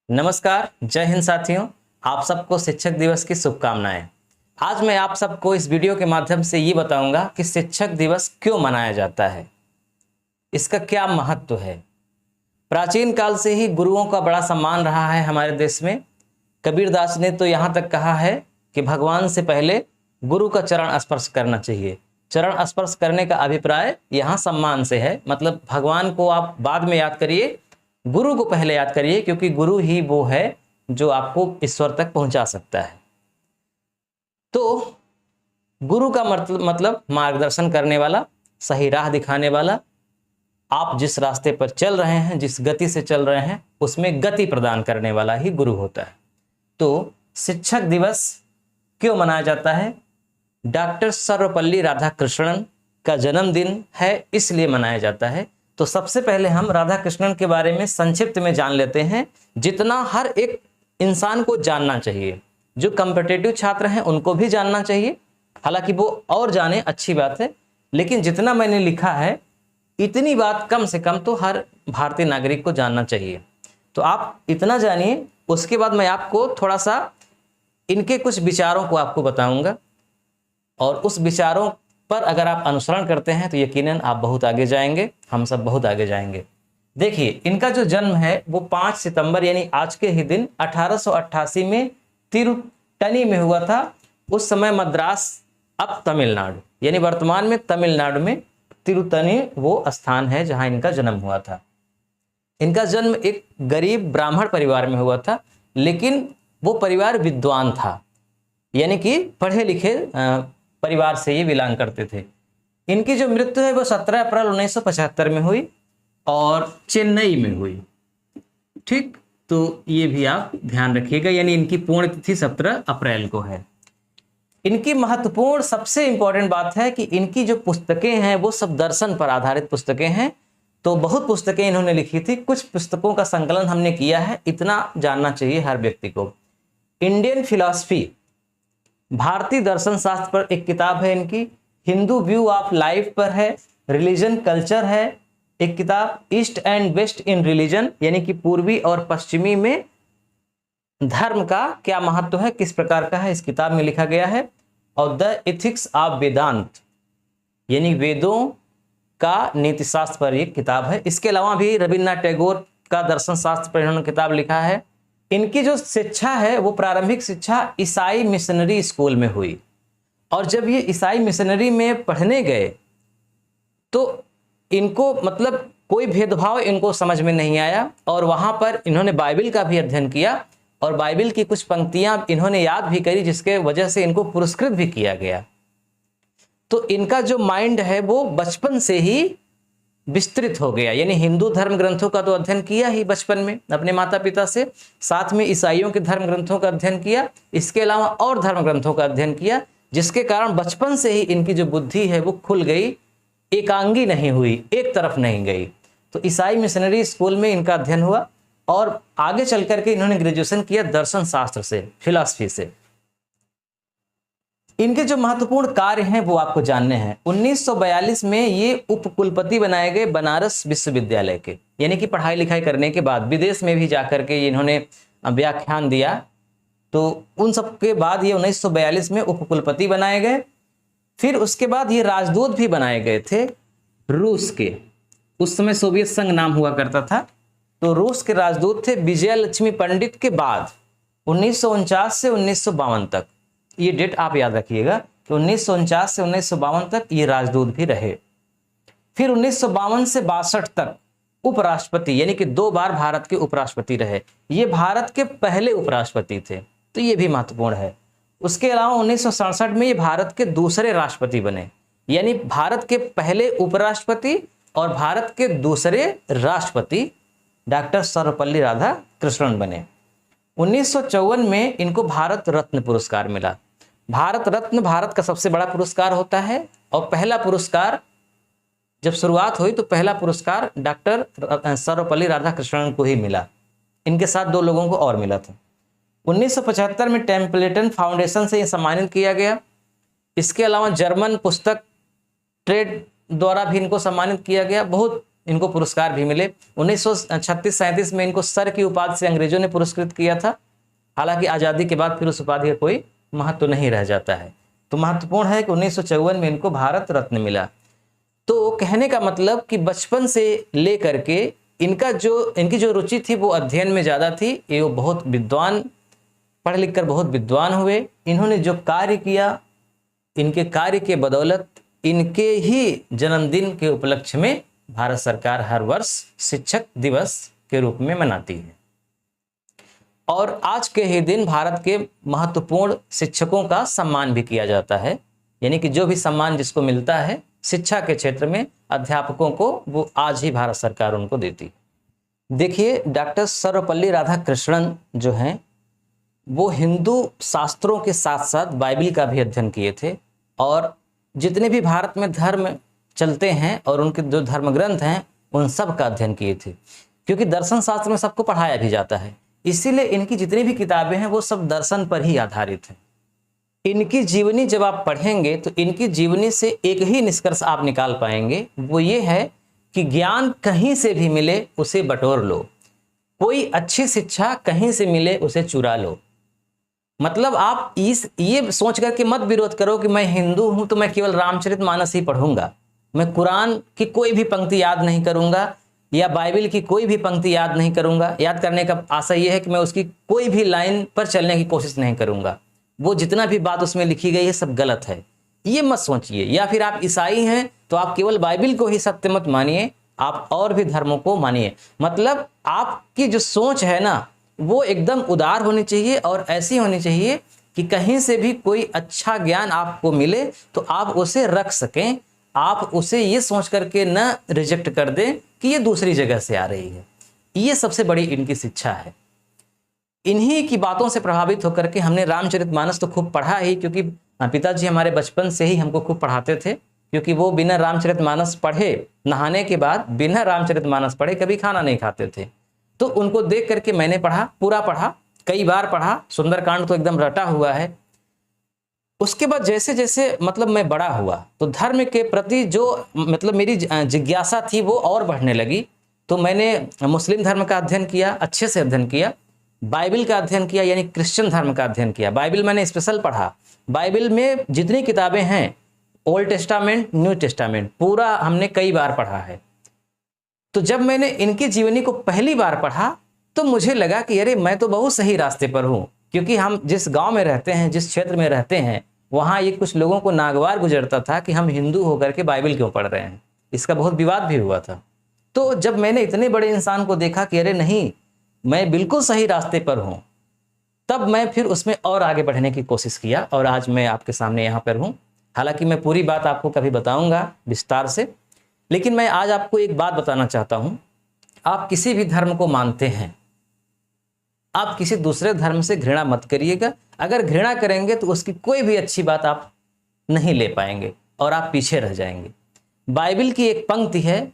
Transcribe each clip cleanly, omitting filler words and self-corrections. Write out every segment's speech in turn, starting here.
नमस्कार, जय हिंद साथियों। आप सबको शिक्षक दिवस की शुभकामनाएं। आज मैं आप सबको इस वीडियो के माध्यम से ये बताऊंगा कि शिक्षक दिवस क्यों मनाया जाता है, इसका क्या महत्व है। प्राचीन काल से ही गुरुओं का बड़ा सम्मान रहा है हमारे देश में। कबीरदास ने तो यहाँ तक कहा है कि भगवान से पहले गुरु का चरण स्पर्श करना चाहिए। चरण स्पर्श करने का अभिप्राय यहाँ सम्मान से है, मतलब भगवान को आप बाद में याद करिए, गुरु को पहले याद करिए, क्योंकि गुरु ही वो है जो आपको ईश्वर तक पहुंचा सकता है। तो गुरु का मतलब मार्गदर्शन करने वाला, सही राह दिखाने वाला। आप जिस रास्ते पर चल रहे हैं, जिस गति से चल रहे हैं, उसमें गति प्रदान करने वाला ही गुरु होता है। तो शिक्षक दिवस क्यों मनाया जाता है? डॉक्टर सर्वपल्ली राधाकृष्णन का जन्मदिन है, इसलिए मनाया जाता है। तो सबसे पहले हम राधाकृष्णन के बारे में संक्षिप्त में जान लेते हैं, जितना हर एक इंसान को जानना चाहिए। जो कॉम्पिटिटिव छात्र हैं उनको भी जानना चाहिए, हालांकि वो और जाने अच्छी बात है, लेकिन जितना मैंने लिखा है इतनी बात कम से कम तो हर भारतीय नागरिक को जानना चाहिए। तो आप इतना जानिए, उसके बाद मैं आपको थोड़ा सा इनके कुछ विचारों को आपको बताऊंगा, और उस विचारों पर अगर आप अनुसरण करते हैं तो यकीनन आप बहुत आगे जाएंगे, हम सब बहुत आगे जाएंगे। देखिए, इनका जो जन्म है वो 5 सितंबर यानी आज के ही दिन 1888 में तिरुत्तनी में हुआ था। उस समय मद्रास, अब तमिलनाडु, यानी वर्तमान में तमिलनाडु में तिरुत्तनी वो स्थान है जहां इनका जन्म हुआ था। इनका जन्म एक गरीब ब्राह्मण परिवार में हुआ था, लेकिन वो परिवार विद्वान था, यानी कि पढ़े लिखे परिवार से ये बिलोंग करते थे। इनकी जो मृत्यु है वो 17 अप्रैल 1975 में हुई और चेन्नई में हुई। ठीक, तो ये भी आप ध्यान रखिएगा, यानी इनकी पूर्ण तिथि 17 अप्रैल को है। इनकी महत्वपूर्ण सबसे इंपॉर्टेंट बात है कि इनकी जो पुस्तकें हैं वो सब दर्शन पर आधारित पुस्तकें हैं। तो बहुत पुस्तकें इन्होंने लिखी थी, कुछ पुस्तकों का संकलन हमने किया है, इतना जानना चाहिए हर व्यक्ति को। इंडियन फिलॉसफी, भारतीय दर्शन शास्त्र पर एक किताब है इनकी। हिंदू व्यू ऑफ लाइफ पर है। रिलीजन कल्चर है एक किताब। East and west in religion, यानी कि पूर्वी और पश्चिमी में धर्म का क्या महत्व है, किस प्रकार का है, इस किताब में लिखा गया है। और द एथिक्स ऑफ वेदांत, यानी वेदों का नीतिशास्त्र पर एक किताब है। इसके अलावा भी रविन्द्रनाथ टैगोर का दर्शन शास्त्र पर इन्होंने किताब लिखा है। इनकी जो शिक्षा है वो प्रारंभिक शिक्षा ईसाई मिशनरी स्कूल में हुई, और जब ये ईसाई मिशनरी में पढ़ने गए तो इनको मतलब कोई भेदभाव इनको समझ में नहीं आया, और वहां पर इन्होंने बाइबल का भी अध्ययन किया, और बाइबल की कुछ पंक्तियां इन्होंने याद भी करी, जिसके वजह से इनको पुरस्कृत भी किया गया। तो इनका जो माइंड है वो बचपन से ही विस्तृत हो गया, यानी हिंदू धर्म ग्रंथों का तो अध्ययन किया ही बचपन में अपने माता पिता से, साथ में ईसाइयों के धर्म ग्रंथों का अध्ययन किया, इसके अलावा और धर्म ग्रंथों का अध्ययन किया, जिसके कारण बचपन से ही इनकी जो बुद्धि है वो खुल गई, एकांगी नहीं हुई, एक तरफ नहीं गई। तो ईसाई मिशनरी स्कूल में इनका अध्ययन हुआ, और आगे चल करके इन्होंने ग्रेजुएशन किया दर्शन शास्त्र से, फिलॉसफी से। इनके जो महत्वपूर्ण कार्य हैं वो आपको जानने हैं। 1942 में ये उपकुलपति बनाए गए बनारस विश्वविद्यालय के, यानी कि पढ़ाई लिखाई करने के बाद विदेश में भी जाकर के इन्होंने व्याख्यान दिया। तो उन सब के बाद ये 1942 में उपकुलपति बनाए गए। फिर उसके बाद ये राजदूत भी बनाए गए थे रूस के, उस समय सोवियत संघ नाम हुआ करता था। तो रूस के राजदूत थे विजय लक्ष्मी पंडित के बाद 1949 से 1952 तक, ये डेट आप याद रखिएगा कि 1949 से 1952 तक ये राजदूत भी रहे। फिर 1952 से 62 तक उपराष्ट्रपति, यानी कि 2 बार भारत के उपराष्ट्रपति रहे। ये भारत के पहले उपराष्ट्रपति थे, तो ये भी महत्वपूर्ण है। उसके अलावा 1967 में ये भारत के दूसरे राष्ट्रपति बने, यानी भारत के पहले उपराष्ट्रपति और भारत के दूसरे राष्ट्रपति डॉक्टर सर्वपल्ली राधाकृष्णन बने। 1954 में इनको भारत रत्न पुरस्कार मिला। भारत रत्न भारत का सबसे बड़ा पुरस्कार होता है, और पहला पुरस्कार जब शुरुआत हुई तो पहला पुरस्कार डॉक्टर सर्वपल्ली राधाकृष्णन को ही मिला। इनके साथ 2 लोगों को और मिला था। 1975 में टेम्पलेटन फाउंडेशन से यह सम्मानित किया गया। इसके अलावा जर्मन पुस्तक ट्रेड द्वारा भी इनको सम्मानित किया गया। बहुत इनको पुरस्कार भी मिले। 1936-37 में इनको सर की उपाधि से अंग्रेजों ने पुरस्कृत किया था। हालांकि आज़ादी के बाद फिर उस उपाधि का कोई महत्व नहीं रह जाता है। तो महत्वपूर्ण है कि 1954 में इनको भारत रत्न मिला। तो कहने का मतलब कि बचपन से लेकर के इनकी जो रुचि थी वो अध्ययन में ज़्यादा थी। ये वो बहुत विद्वान, पढ़ लिख कर बहुत विद्वान हुए। इन्होंने जो कार्य किया, इनके कार्य के बदौलत इनके ही जन्मदिन के उपलक्ष्य में भारत सरकार हर वर्ष शिक्षक दिवस के रूप में मनाती है। और आज के ही दिन भारत के महत्वपूर्ण शिक्षकों का सम्मान भी किया जाता है। यानी कि जो भी सम्मान जिसको मिलता है शिक्षा के क्षेत्र में अध्यापकों को, वो आज ही भारत सरकार उनको देती है। देखिए, डॉक्टर सर्वपल्ली राधाकृष्णन जो हैं वो हिंदू शास्त्रों के साथ साथ बाइबिल का भी अध्ययन किए थे। और जितने भी भारत में धर्म चलते हैं और उनके जो धर्म ग्रंथ हैं उन सब का अध्ययन किए थे, क्योंकि दर्शन शास्त्र में सबको पढ़ाया भी जाता है। इसीलिए इनकी जितनी भी किताबें हैं वो सब दर्शन पर ही आधारित हैं। इनकी जीवनी जब आप पढ़ेंगे तो इनकी जीवनी से एक ही निष्कर्ष आप निकाल पाएंगे, वो ये है कि ज्ञान कहीं से भी मिले उसे बटोर लो, कोई अच्छी शिक्षा कहीं से मिले उसे चुरा लो। मतलब आप ये सोच करके मत विरोध करो कि मैं हिंदू हूं तो मैं केवल रामचरितमानस ही पढ़ूंगा, मैं कुरान की कोई भी पंक्ति याद नहीं करूंगा या बाइबिल की कोई भी पंक्ति याद नहीं करूंगा। याद करने का आशय यह है कि मैं उसकी कोई भी लाइन पर चलने की कोशिश नहीं करूंगा, वो जितना भी बात उसमें लिखी गई है सब गलत है, ये मत सोचिए। या फिर आप ईसाई हैं तो आप केवल बाइबिल को ही सत्य मत मानिए, आप और भी धर्मों को मानिए। मतलब आपकी जो सोच है ना वो एकदम उदार होनी चाहिए और ऐसी होनी चाहिए कि कहीं से भी कोई अच्छा ज्ञान आपको मिले तो आप उसे रख सकें, आप उसे ये सोच करके न रिजेक्ट कर दें कि ये दूसरी जगह से आ रही है। ये सबसे बड़ी इनकी शिक्षा है। इन्हीं की बातों से प्रभावित होकर के हमने रामचरितमानस तो खूब पढ़ा ही, क्योंकि पिताजी हमारे बचपन से ही हमको खूब पढ़ाते थे, क्योंकि वो बिना रामचरितमानस पढ़े, नहाने के बाद बिना रामचरितमानस पढ़े कभी खाना नहीं खाते थे। तो उनको देख करके मैंने पढ़ा, पूरा पढ़ा, कई बार पढ़ा, सुंदरकांड तो एकदम रटा हुआ है। उसके बाद जैसे जैसे मतलब मैं बड़ा हुआ तो धर्म के प्रति जो मतलब मेरी जिज्ञासा थी वो और बढ़ने लगी। तो मैंने मुस्लिम धर्म का अध्ययन किया, अच्छे से अध्ययन किया, बाइबिल का अध्ययन किया, यानी क्रिश्चियन धर्म का अध्ययन किया। बाइबिल मैंने स्पेशल पढ़ा। बाइबिल में जितनी किताबें हैं, ओल्ड टेस्टामेंट, न्यू टेस्टामेंट, पूरा हमने कई बार पढ़ा है। तो जब मैंने इनकी जीवनी को पहली बार पढ़ा तो मुझे लगा कि अरे मैं तो बहुत सही रास्ते पर हूँ, क्योंकि हम जिस गांव में रहते हैं, जिस क्षेत्र में रहते हैं, वहाँ ये कुछ लोगों को नागवार गुजरता था कि हम हिंदू होकर के बाइबिल क्यों पढ़ रहे हैं। इसका बहुत विवाद भी हुआ था। तो जब मैंने इतने बड़े इंसान को देखा कि अरे नहीं, मैं बिल्कुल सही रास्ते पर हूँ, तब मैं फिर उसमें और आगे बढ़ने की कोशिश किया और आज मैं आपके सामने यहाँ पर हूँ। हालांकि मैं पूरी बात आपको कभी बताऊंगा विस्तार से, लेकिन मैं आज आपको एक बात बताना चाहता हूँ। आप किसी भी धर्म को मानते हैं, आप किसी दूसरे धर्म से घृणा मत करिएगा। अगर घृणा करेंगे तो उसकी कोई भी अच्छी बात आप नहीं ले पाएंगे और आप पीछे रह जाएंगे। बाइबिल की एक पंक्ति है,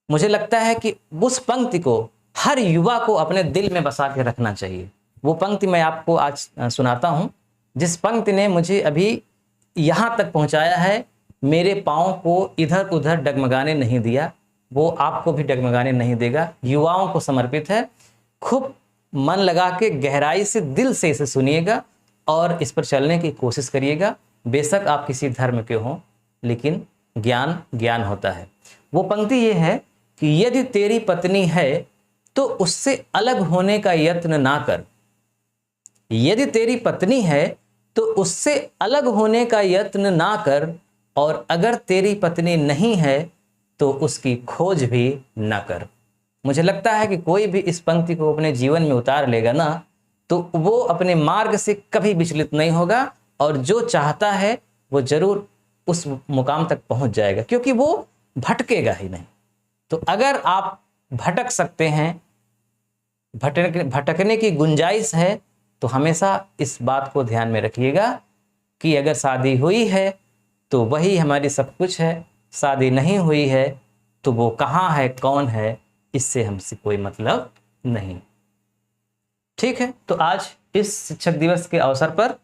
मुझे लगता है कि उस पंक्ति को हर युवा को अपने दिल में बसा के रखना चाहिए। वो पंक्ति मैं आपको आज सुनाता हूँ, जिस पंक्ति ने मुझे अभी यहाँ तक पहुँचाया है, मेरे पाँव को इधर उधर डगमगाने नहीं दिया, वो आपको भी डगमगाने नहीं देगा। युवाओं को समर्पित है। खूब मन लगा के गहराई से, दिल से इसे सुनिएगा और इस पर चलने की कोशिश करिएगा। बेशक आप किसी धर्म के हों, लेकिन ज्ञान ज्ञान होता है। वो पंक्ति ये है कि यदि तेरी पत्नी है तो उससे अलग होने का यत्न ना कर। यदि तेरी पत्नी है तो उससे अलग होने का यत्न ना कर, और अगर तेरी पत्नी नहीं है तो उसकी खोज भी ना कर। मुझे लगता है कि कोई भी इस पंक्ति को अपने जीवन में उतार लेगा ना, तो वो अपने मार्ग से कभी विचलित नहीं होगा और जो चाहता है वो जरूर उस मुकाम तक पहुंच जाएगा, क्योंकि वो भटकेगा ही नहीं। तो अगर आप भटक सकते हैं, भटकने की गुंजाइश है, तो हमेशा इस बात को ध्यान में रखिएगा कि अगर शादी हुई है तो वही हमारी सब कुछ है, शादी नहीं हुई है तो वो कहाँ है, कौन है, इससे हमसे कोई मतलब नहीं। ठीक है, तो आज इस शिक्षक दिवस के अवसर पर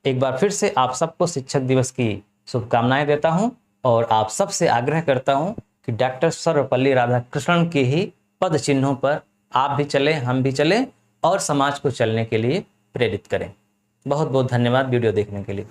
एक बार फिर से आप सबको शिक्षक दिवस की शुभकामनाएं देता हूं और आप सबसे आग्रह करता हूं कि डॉक्टर सर्वपल्ली राधाकृष्णन के ही पद चिन्हों पर आप भी चलें, हम भी चलें और समाज को चलने के लिए प्रेरित करें। बहुत बहुत धन्यवाद वीडियो देखने के लिए।